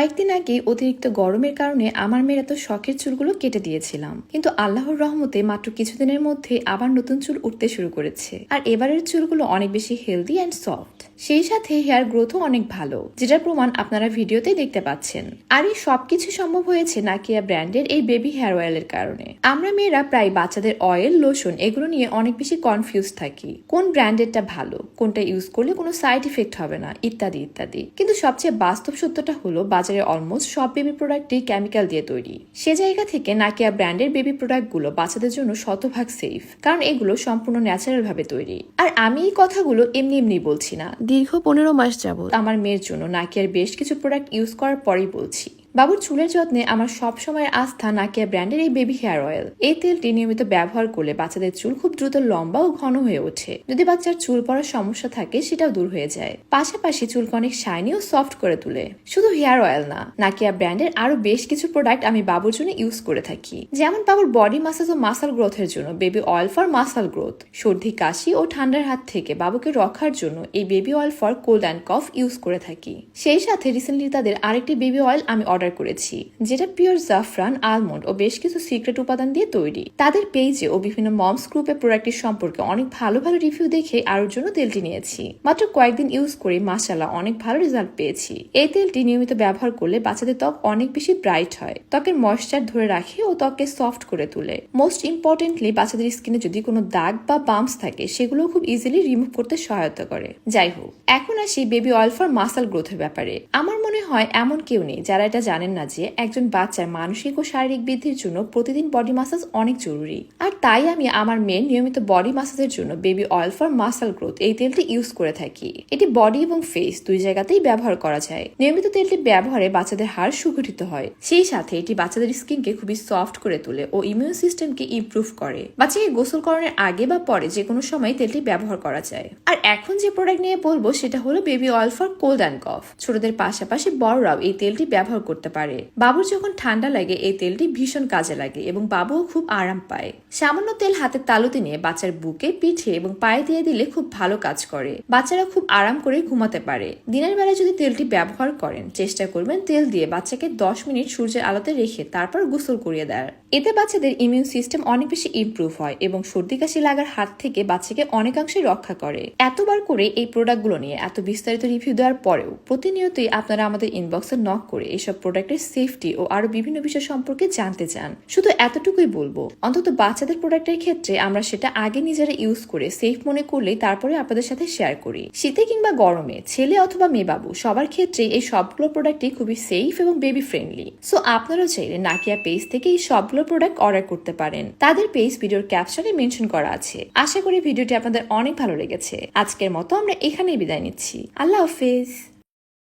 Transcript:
কয়েকদিন আগে অতিরিক্ত গরমের কারণে আমার মেয়ের এত শখের চুলগুলো কেটে দিয়েছিলাম, কিন্তু আল্লাহর রহমতে মাত্র কিছুদিনের মধ্যে আবার নতুন চুল উঠতে শুরু করেছে। আর এবারের চুলগুলো অনেক বেশি হেলদি অ্যান্ড সফট, সেই সাথে হেয়ার গ্রোথও অনেক ভালো, যেটার প্রমাণ আপনারা ভিডিওতে দেখতে পাচ্ছেন। আর এই সবকিছু সম্ভব হয়েছে নাকিয়া ব্র্যান্ডের এই বেবি হেয়ার অয়েলের কারণে। আমরা মেয়েরা প্রায় বাচ্চাদের অয়েল, লোশন এগুলো নিয়ে অনেক বেশি কনফিউজ থাকি, কোন ব্র্যান্ডেরটা ভালো, কোনটা ইউজ করলে কোনো সাইড ইফেক্ট হবে না, ইত্যাদি ইত্যাদি। কিন্তু সবচেয়ে বাস্তব সত্যটা হলো বাজারে অলমোস্ট সব বেবি প্রোডাক্টই কেমিক্যাল দিয়ে তৈরি। সে জায়গা থেকে নাকিয়া ব্র্যান্ডের বেবি প্রোডাক্টগুলো বাচ্চাদের জন্য শতভাগ সেফ, কারণ এগুলো সম্পূর্ণ ন্যাচারাল ভাবে তৈরি। আর আমি এই কথাগুলো এমনি এমনি বলছি না, দীর্ঘ 15 মাস যাবত আমার মেয়ের জন্য নাকিয়ার বেশ কিছু প্রোডাক্ট ইউজ করার পরেই বলছি। বাবুর চুলের যত্নে আমার সব সময়ের আস্থা নাকিয়া ব্র্যান্ডের এই বেবি হেয়ার অয়েল। এই তেলটি নিয়মিত ব্যবহার করলে বাচ্চাদের চুল খুব দ্রুত লম্বা ও ঘন হয়ে ওঠে। যদি বাচ্চার চুল পড়ার সমস্যা থাকে সেটাও দূর হয়ে যায়, পাশাপাশি চুলকে অনেক শাইনি ও সফট করে তোলে। শুধু হেয়ার অয়েল না, নাকিয়া ব্র্যান্ডের আরো বেশ কিছু প্রোডাক্ট আমি বাবুর জন্য ইউজ করে থাকি। যেমন বাবুর বডি মাসাজ ও মাসাল গ্রোথের জন্য বেবি অয়েল ফর মাসাল গ্রোথ, সর্দি, কাশি ও ঠান্ডার হাত থেকে বাবুকে রক্ষার জন্য এই baby oil for cold and cough use করে থাকি। সেই সাথে রিসেন্টলি তাদের আরেকটি বেবি অয়েল আমি অর্ডার করেছি, যেটা পিওর জাফরান, আলমন্ড ও বেশ কিছু সিক্রেট উপাদান দিয়ে তৈরি। তাদের পেজে ও বিভিন্ন মমস গ্রুপে প্রোডাক্টের সম্পর্কে অনেক ভালো ভালো রিভিউ দেখে আরোর জন্য তেলটি নিয়েছি। মাত্র কয়েকদিন ইউজ করে মাশাআল্লাহ অনেক ভালো রেজাল্ট পেয়েছি। এই তেলটি নিয়মিত ব্যবহার করলে বাচ্চাদের ত্বক অনেক বেশি ব্রাইট হয়, ত্বকের ময়েশ্চার ধরে রাখে ও ত্বককে সফট করে তোলে। মোস্ট ইম্পর্টেন্টলি বাচ্চাদের স্কিনে যদি কোনো দাগ বা বাম্পস থাকে সেগুলো খুব ইজিলি রিমুভ করতে সহায়তা করে। যাই হোক, এখন আসি বেবি অয়েল ফর মাসাল গ্রোথের ব্যাপারে। আমার মনে হয় এমন কেউ নেই যারা এটা জানেন না যে একজন বাচ্চার মানসিক ও শারীরিক বৃদ্ধির জন্য প্রতিদিন বডি মাসাজ অনেক জরুরি। আর তাই আমি আমার মেয়ের নিয়মিত বডি মাসাজের জন্য বেবি অয়েল ফর মাসাল গ্রোথ এই তেলটি ইউজ করে থাকি। এটি বডি এবং ফেস দুই জায়গাতেই ব্যবহার করা যায়। নিয়মিত তেলটি ব্যবহারে বাচ্চাদের হাড় সুগঠিত হয়, সেই সাথে এটি বাচ্চাদের স্কিনকে খুবই সফট করে তোলে ও ইমিউন সিস্টেমকে ইমপ্রুভ করে। বাচ্চাকে গোসল করানোর আগে বা পরে যে কোনো সময় তেলটি ব্যবহার করা যায়। আর এখন যে প্রোডাক্ট নিয়ে বলবো সেটা হলো baby oil for cold and কফ। ছোটদের পাশাপাশি বড়রাও এই তেলটি ব্যবহার করতে পারে। বাবুর যখন ঠান্ডা লাগে এই তেলটি ভীষণ কাজে লাগে এবং বাবুও খুব আরাম পায়। সামান্য তেল হাতের তালুতে নিয়ে বাচ্চার বুকে, পিঠে এবং পায়ে দিয়ে দিলে খুব ভালো কাজ করে। বাচ্চারা খুব আরাম করে ঘুমাতে পারে। দিনের বেলায় যদি তেলটি ব্যবহার করেন, চেষ্টা করবেন তেল দিয়ে বাচ্চাকে 10 মিনিট সূর্যের আলোতে রেখে তারপর গোসল করিয়ে দেওয়ার। এতে বাচ্চাদের ইমিউন সিস্টেম অনেক বেশি ইমপ্রুভ হয় এবং সর্দি কাশি লাগার হাত থেকে বাচ্চাকে অনেকাংশে রক্ষা করে। এতবার করে এই প্রোডাক্টগুলো নিয়ে এত বিস্তারিত রিভিউ দেওয়ার পরেও প্রতিনিয়তই আপনারা আমাদের ইনবক্সে নক করে এসব প্রোডাক্টের সেফটি ও আরো বিভিন্ন বিষয় সম্পর্কে জানতে চান। শুধু এতটুকুই বলবো, অন্তত বাচ্চাদের প্রোডাক্টের ক্ষেত্রে আমরা সেটা আগে নিজেরা ইউজ করে সেফ মনে করলেই তারপরে আপনাদের সাথে শেয়ার করি। শীতে কিংবা গরমে ছেলে অথবা মেয়ে বাবু সবার ক্ষেত্রে এই সবগুলো প্রোডাক্টই খুবই সেফ এবং বেবি ফ্রেন্ডলি। সো আপনারাও চাইলে নাকিয়া পেজ থেকে এই সবগুলো প্রোডাক্ট অর্ডার করতে পারেন। তাদের পেজ ভিডিওর ক্যাপশনে মেনশন করা আছে। আশা করি ভিডিওটি আপনাদের অনেক ভালো লেগেছে। আজকের মতো আমরা এখানেই বিদায় নিচ্ছি। আল্লাহ হাফেজ।